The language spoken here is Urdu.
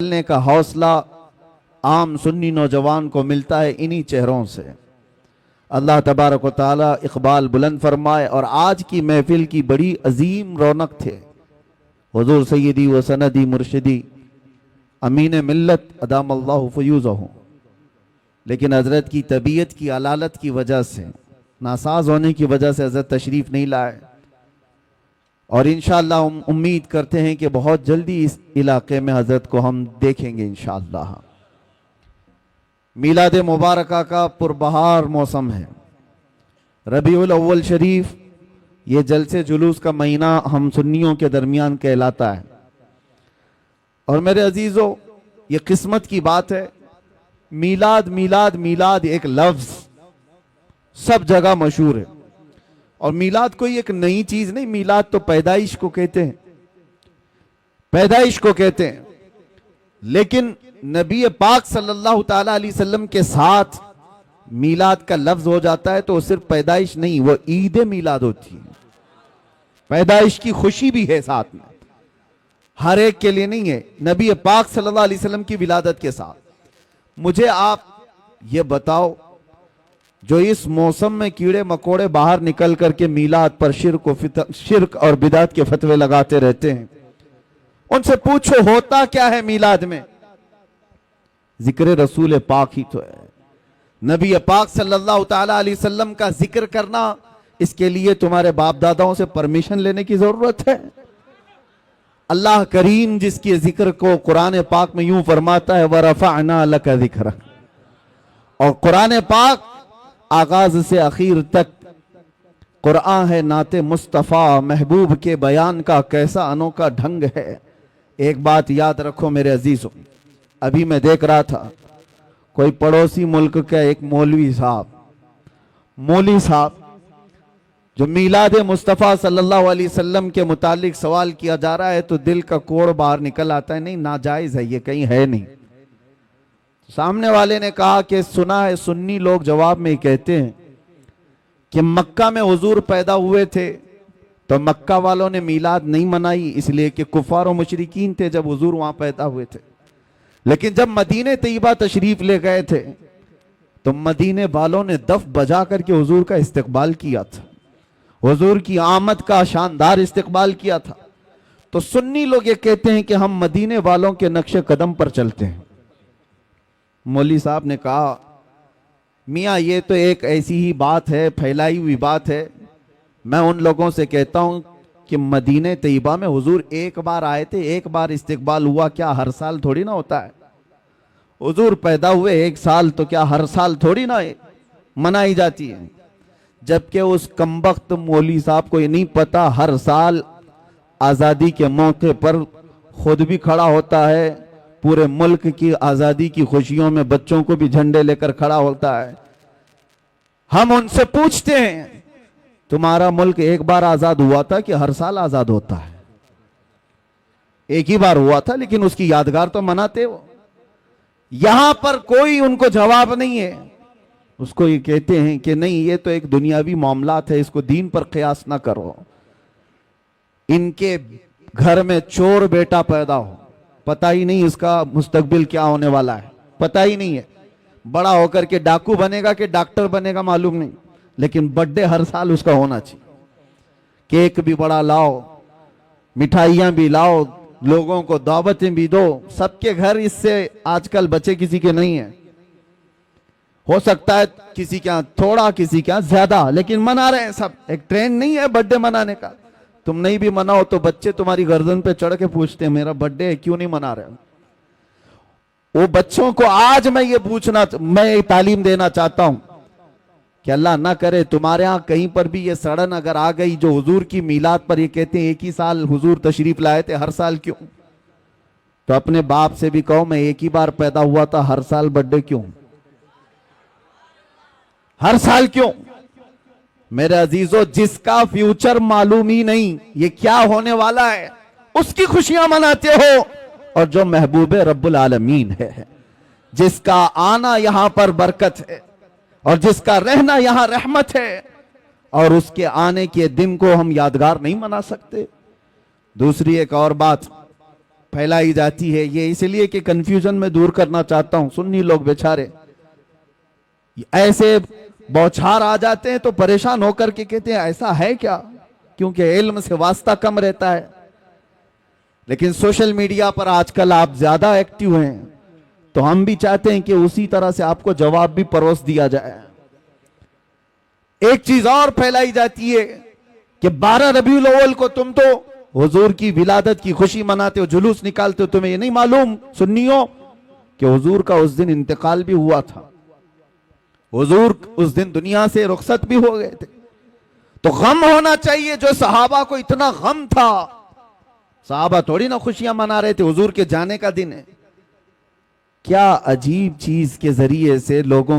نکلنے کا حوصلہ عام سنی نوجوان کو ملتا ہے انہی چہروں سے۔ اللہ تبارک و تعالی اقبال بلند فرمائے۔ اور آج کی محفل کی بڑی عظیم رونق تھے حضور سیدی و سندی مرشدی امین ملت ادام اللہ فیوزہ، لیکن حضرت کی طبیعت کی علالت کی وجہ سے، ناساز ہونے کی وجہ سے حضرت تشریف نہیں لائے، اور انشاءاللہ ہم امید کرتے ہیں کہ بہت جلدی اس علاقے میں حضرت کو ہم دیکھیں گے انشاءاللہ۔ میلاد مبارکہ کا پربہار موسم ہے، ربیع الاول شریف، یہ جلسے جلوس کا مہینہ ہم سنیوں کے درمیان کہلاتا ہے۔ اور میرے عزیزو، یہ قسمت کی بات ہے، میلاد میلاد میلاد ایک لفظ سب جگہ مشہور ہے، اور میلاد کوئی ایک نئی چیز نہیں، میلاد تو پیدائش کو کہتے ہیں، پیدائش کو کہتے ہیں۔ لیکن نبی پاک صلی اللہ تعالی علیہ وسلم کے ساتھ میلاد کا لفظ ہو جاتا ہے تو وہ صرف پیدائش نہیں، وہ عید میلاد ہوتی ہے، پیدائش کی خوشی بھی ہے ساتھ میں، ہر ایک کے لیے نہیں ہے، نبی پاک صلی اللہ علیہ وسلم کی ولادت کے ساتھ۔ مجھے آپ یہ بتاؤ، جو اس موسم میں کیڑے مکوڑے باہر نکل کر کے میلاد پر شرک اور بدعت کے فتوے لگاتے رہتے ہیں، ان سے پوچھو ہوتا کیا ہے میلاد میں؟ ذکر رسول پاک ہی تو ہے، نبی پاک صلی اللہ تعالی علیہ وسلم کا ذکر کرنا، اس کے لیے تمہارے باپ داداؤں سے پرمیشن لینے کی ضرورت ہے؟ اللہ کریم جس کے ذکر کو قرآن پاک میں یوں فرماتا ہے وَرَفَعْنَا لَكَ ذِكْرَكَ، اور قرآن پاک آغاز سے اخیر تک قرآن ہے، نعت مصطفیٰ محبوب کے بیان کا کیسا انوکھا ڈھنگ ہے۔ ایک بات یاد رکھو میرے عزیزوں، ابھی میں دیکھ رہا تھا کوئی پڑوسی ملک کا ایک مولوی صاحب جو میلاد مصطفیٰ صلی اللہ علیہ وسلم کے متعلق سوال کیا جا رہا ہے تو دل کا کوڑ باہر نکل آتا ہے، نہیں ناجائز ہے، یہ کہیں ہے نہیں۔ سامنے والے نے کہا کہ سنا ہے، سنی لوگ جواب میں کہتے ہیں کہ مکہ میں حضور پیدا ہوئے تھے تو مکہ والوں نے میلاد نہیں منائی، اس لیے کہ کفار و مشرکین تھے جب حضور وہاں پیدا ہوئے تھے، لیکن جب مدینہ طیبہ تشریف لے گئے تھے تو مدینہ والوں نے دف بجا کر کے حضور کا استقبال کیا تھا، حضور کی آمد کا شاندار استقبال کیا تھا۔ تو سنی لوگ یہ کہتے ہیں کہ ہم مدینہ والوں کے نقش قدم پر چلتے ہیں۔ مولوی صاحب نے کہا میاں یہ تو ایک ایسی ہی بات ہے، پھیلائی ہوئی بات ہے، میں ان لوگوں سے کہتا ہوں کہ مدینہ طیبہ میں حضور ایک بار آئے تھے، ایک بار استقبال ہوا، کیا ہر سال تھوڑی نہ ہوتا ہے؟ حضور پیدا ہوئے ایک سال تو کیا ہر سال تھوڑی نہ منائی جاتی ہے؟ جبکہ اس کمبخت مولوی صاحب کو یہ نہیں پتا ہر سال آزادی کے موقع پر خود بھی کھڑا ہوتا ہے، پورے ملک کی آزادی کی خوشیوں میں بچوں کو بھی جھنڈے لے کر کھڑا ہوتا ہے۔ ہم ان سے پوچھتے ہیں تمہارا ملک ایک بار آزاد ہوا تھا کہ ہر سال آزاد ہوتا ہے؟ ایک ہی بار ہوا تھا، لیکن اس کی یادگار تو مناتے ہو۔ یہاں پر کوئی ان کو جواب نہیں ہے، اس کو یہ کہتے ہیں کہ نہیں یہ تو ایک دنیاوی معاملات ہے، اس کو دین پر قیاس نہ کرو۔ ان کے گھر میں چور بیٹا پیدا ہو، پتہ ہی نہیں اس کا مستقبل کیا ہونے والا ہے، پتہ ہی نہیں ہے، بڑا ہو کر کے ڈاکو بنے گا کہ ڈاکٹر بنے گا معلوم نہیں، لیکن برتھ ڈے ہر سال اس کا ہونا چاہیے، کیک بھی بڑا لاؤ، مٹھائیاں بھی لاؤ، لوگوں کو دعوتیں بھی دو۔ سب کے گھر اس سے آج کل بچے کسی کے نہیں ہیں، ہو سکتا ہے کسی کے ہاں تھوڑا کسی کے ہاں زیادہ، لیکن منا رہے ہیں سب۔ ایک ٹرینڈ نہیں ہے برتھ ڈے منانے کا، تم نہیں بھی مناؤ تو بچے تمہاری گردن پہ چڑھ کے پوچھتے ہیں میرا برتھ ڈے ہے کیوں نہیں منا رہے ہو؟ وہ بچوں کو آج میں یہ تعلیم دینا چاہتا ہوں کہ اللہ نہ کرے تمہارے ہاں کہیں پر بھی یہ سڑن اگر آ گئی جو حضور کی میلاد پر یہ کہتے ہیں ایک ہی سال حضور تشریف لائے تھے، ہر سال کیوں؟ تو اپنے باپ سے بھی کہو میں ایک ہی بار پیدا ہوا تھا، ہر سال برتھ ڈے کیوں؟ ہر سال کیوں؟ میرے عزیزو، جس کا فیوچر معلوم ہی نہیں یہ کیا ہونے والا ہے، اس کی خوشیاں مناتے ہو، اور جو محبوب رب العالمین ہے، جس کا آنا یہاں پر برکت ہے اور جس کا رہنا یہاں رحمت ہے، اور اس کے آنے کے دن کو ہم یادگار نہیں منا سکتے؟ دوسری ایک اور بات، پھیلائی جاتی ہے، یہ اس لیے کہ کنفیوژن میں دور کرنا چاہتا ہوں. سنی لوگ بیچارے ایسے بوچھار آ جاتے ہیں تو پریشان ہو کر کے کہتے ہیں ایسا ہے کیا، کیونکہ علم سے واسطہ کم رہتا ہے. لیکن سوشل میڈیا پر آج کل آپ زیادہ ایکٹیو ہیں، تو ہم بھی چاہتے ہیں کہ اسی طرح سے آپ کو جواب بھی پروس دیا جائے. ایک چیز اور پھیلائی جاتی ہے کہ 12 ربیع الاول کو تم تو حضور کی ولادت کی خوشی مناتے ہو، جلوس نکالتے ہو، تمہیں یہ نہیں معلوم سنیوں کہ حضور کا اس دن انتقال بھی ہوا تھا، حضور اس دن دنیا سے رخصت بھی ہو گئے تھے. تو غم ہونا چاہیے جو صحابہ کو اتنا غم تھا. صحابہ تھوڑی نہ خوشیاں منا رہے تھے، حضور کے جانے کا دن ہے. کیا عجیب چیز کے ذریعے سے لوگوں